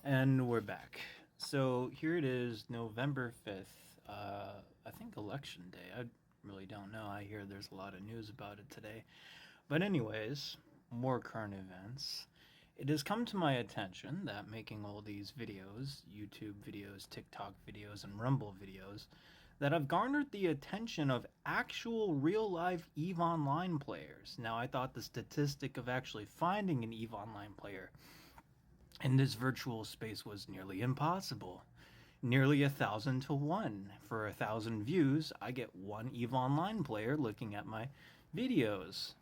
And we're back. So here it is, November 5th. I think election day. I really don't know. I hear there's a lot of news about it today. But, anyways, more current events. It has come to my attention that making all these videos, YouTube videos, TikTok videos, and Rumble videos, that have garnered the attention of actual real life EVE Online players. Now, I thought the statistic of actually finding an EVE Online player in this virtual space was nearly impossible. Nearly 1,000 to 1. For 1,000 views, I get one EVE Online player looking at my videos.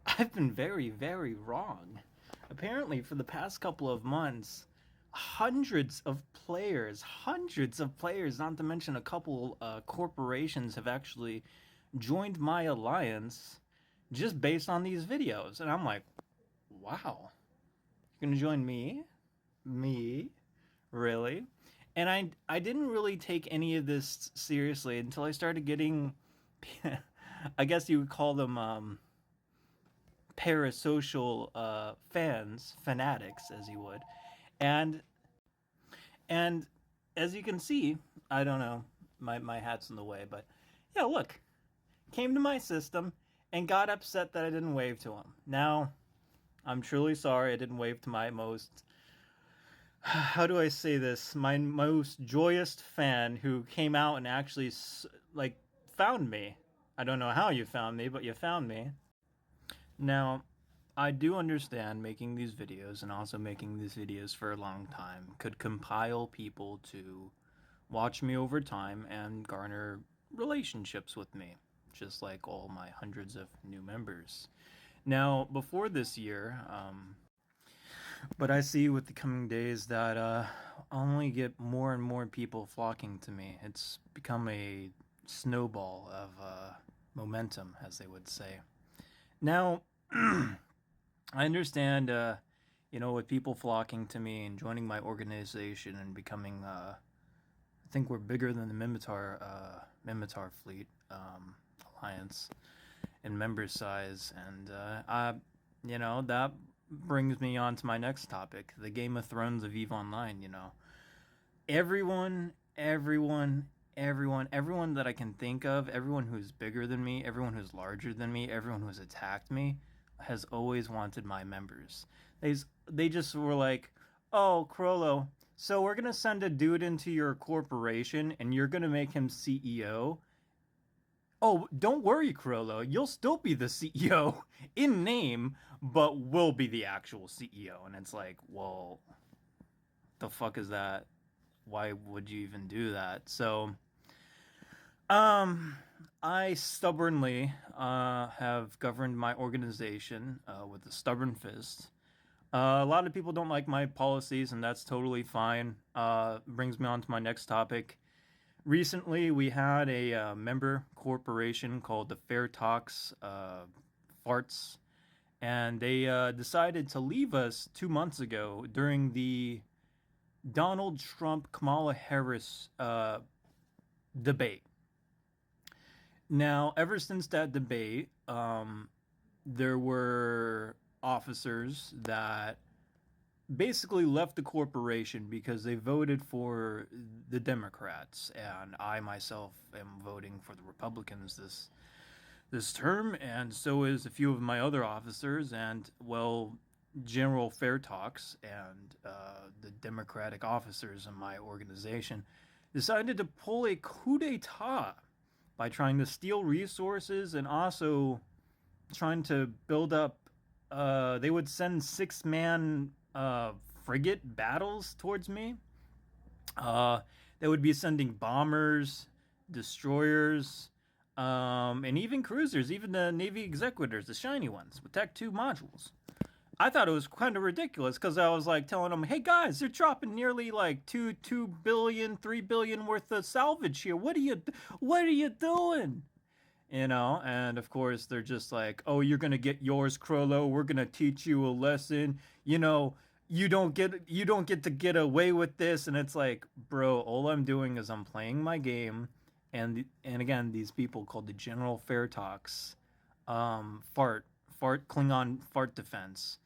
I've been very, very wrong. Apparently, for the past couple of months, hundreds of players, not to mention a couple corporations, have actually joined my alliance just based on these videos. And I'm like, wow, you're going to join me? Me? Really? And I didn't really take any of this seriously until I started getting, I guess you would call them parasocial fans, fanatics, as you would, and and as you can see, I don't know, my hat's in the way, but yeah, look, came to my system and got upset that I didn't wave to him. Now, I'm truly sorry I didn't wave to my most, how do I say this, my most joyous fan who came out and actually like found me. I don't know how you found me, but you found me. Now, I do understand making these videos and also making these videos for a long time could compile people to watch me over time and garner relationships with me, just like all my hundreds of new members. Now, before this year, but I see with the coming days that I'll only get more and more people flocking to me. It's become a snowball of momentum, as they would say. Now, I understand, with people flocking to me and joining my organization and becoming, I think we're bigger than the Mimitar fleet alliance in member size, and that brings me on to my next topic, the Game of Thrones of EVE Online. Everyone that I can think of, everyone who's bigger than me, everyone who's larger than me, everyone who's attacked me, has always wanted my members. They just were like, "Oh, Crollo, so we're gonna send a dude into your corporation, and you're gonna make him CEO." Oh, don't worry, Crollo. You'll still be the CEO in name, but will be the actual CEO. And it's like, well, the fuck is that? Why would you even do that? So, um, I stubbornly have governed my organization with a stubborn fist. A lot of people don't like my policies, and that's totally fine. Brings me on to my next topic. Recently, we had a member corporation called the Fair Talks Farts, and they decided to leave us 2 months ago during the Donald Trump Kamala Harris debate. Now, ever since that debate, there were officers that basically left the corporation because they voted for the Democrats, and I myself am voting for the Republicans this term, and so is a few of my other officers, and well, General Fairtalks and the Democratic officers in my organization decided to pull a coup d'état by trying to steal resources and also trying to build up. They would send six-man frigate battles towards me. Uh, they would be sending bombers, destroyers, and even cruisers, even the Navy Executors, the shiny ones, with Tech 2 modules. I thought it was kind of ridiculous because I was like telling them, "Hey guys, they're dropping nearly like two billion, 3 billion worth of salvage here. What are you doing?" And of course they're just like, "Oh, you're gonna get yours, Crollo. We're gonna teach you a lesson. You don't get to get away with this." And it's like, bro, all I'm doing is I'm playing my game, and again, these people called the General Fair Talks, fart Klingon fart defense.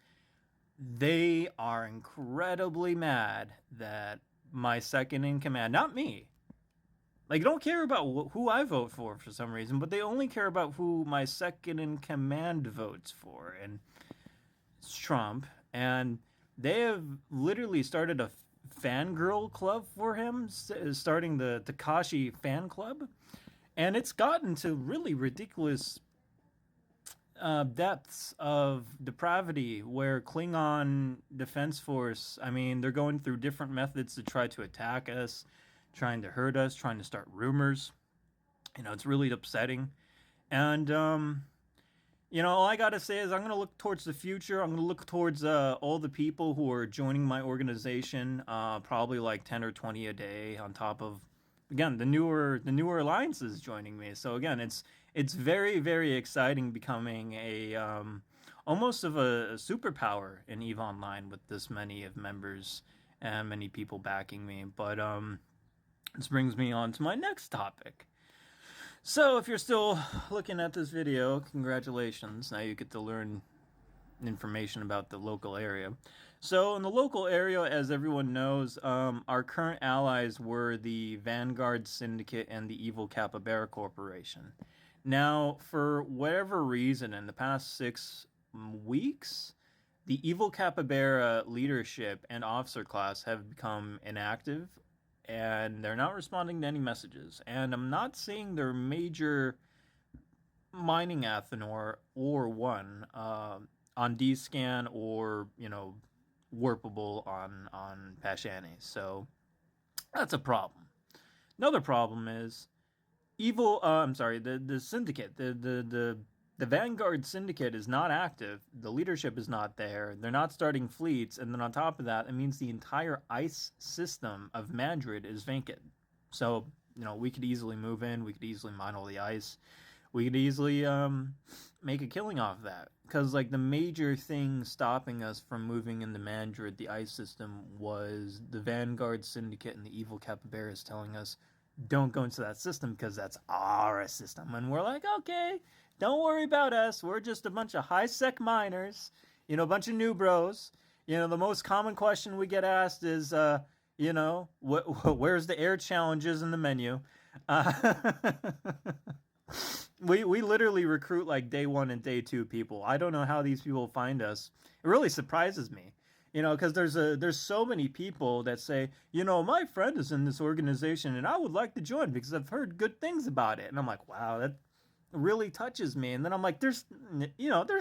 they are incredibly mad that my second in command, not me, like, don't care about who I vote for some reason, but they only care about who my second in command votes for, and it's Trump. And they have literally started a fangirl club for him, starting the Takashi fan club, and it's gotten to really ridiculous depths of depravity where Klingon Defense Force, I mean, they're going through different methods to try to attack us, trying to hurt us, trying to start rumors. It's really upsetting. And, all I got to say is I'm going to look towards the future. I'm going to look towards all the people who are joining my organization, probably like 10 or 20 a day on top of, again, the newer alliances joining me. So again, it's very, very exciting becoming a almost of a superpower in EVE Online with this many of members and many people backing me. But this brings me on to my next topic. So if you're still looking at this video, congratulations. Now you get to learn information about the local area. So in the local area, as everyone knows, our current allies were the Vanguard Syndicate and the Evil Capybara Corporation. Now, for whatever reason, in the past 6 weeks, the Evil Capybara leadership and officer class have become inactive, and they're not responding to any messages. And I'm not seeing their major mining Athanor or one on D-Scan or, warpable on Pashani. So that's a problem. Another problem is the Syndicate, the Vanguard Syndicate is not active. The leadership is not there. They're not starting fleets. And then on top of that, it means the entire ice system of Madrid is vacant. So, we could easily move in. We could easily mine all the ice. We could easily make a killing off that. Because, the major thing stopping us from moving into Madrid, the ice system, was the Vanguard Syndicate and the Evil Capybaras telling us, don't go into that system because that's our system. And we're like, okay, don't worry about us. We're just a bunch of high-sec miners, a bunch of new bros. The most common question we get asked is, where's the air challenges in the menu? We literally recruit like day 1 and day 2 people. I don't know how these people find us. It really surprises me. Because there's so many people that say, my friend is in this organization and I would like to join because I've heard good things about it. And I'm like, wow, that really touches me. And then I'm like, there's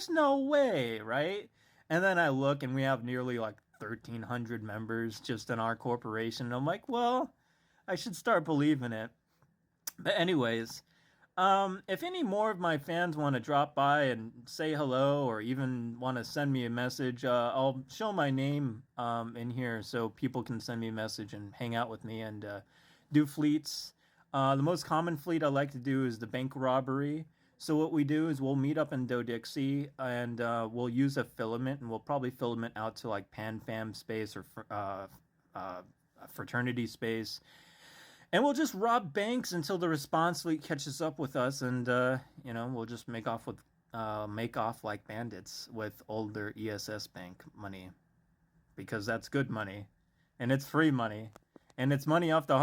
no way, right? And then I look and we have nearly 1,300 members just in our corporation. And I'm like, well, I should start believing it. But anyways, if any more of my fans want to drop by and say hello or even want to send me a message, I'll show my name in here so people can send me a message and hang out with me and do fleets. The most common fleet I like to do is the bank robbery. So what we do is we'll meet up in Dodixie and we'll use a filament, and we'll probably filament out to PanFam space or fraternity space. And we'll just rob banks until the response fleet catches up with us, and we'll just make off like bandits with all their ESS bank money, because that's good money, and it's free money, and it's money off the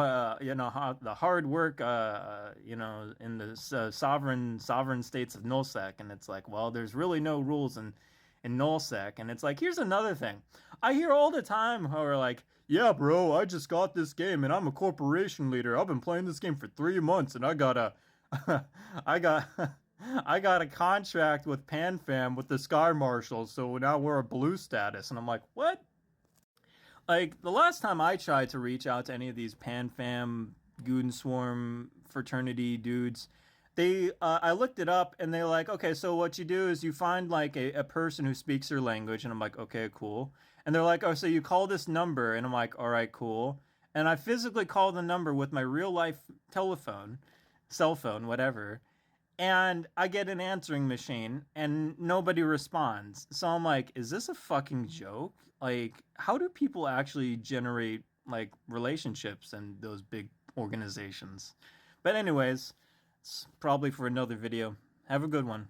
the hard work in the sovereign states of Nullsec. And it's like, well, there's really no rules in Nullsec. And it's like, here's another thing I hear all the time, how we're like, yeah, bro, I just got this game and I'm a corporation leader. I've been playing this game for 3 months and I got a contract with PanFam with the Sky Marshals, so now we're a blue status. And I'm like, what? The last time I tried to reach out to any of these PanFam Goonswarm fraternity dudes, I looked it up and they're like, okay, so what you do is you find a person who speaks your language. And I'm like, okay, cool. And they're like, oh, so you call this number. And I'm like, all right, cool. And I physically call the number with my real life telephone, cell phone, whatever. And I get an answering machine and nobody responds. So I'm like, is this a fucking joke? How do people actually generate relationships in those big organizations? But anyways, it's probably for another video. Have a good one.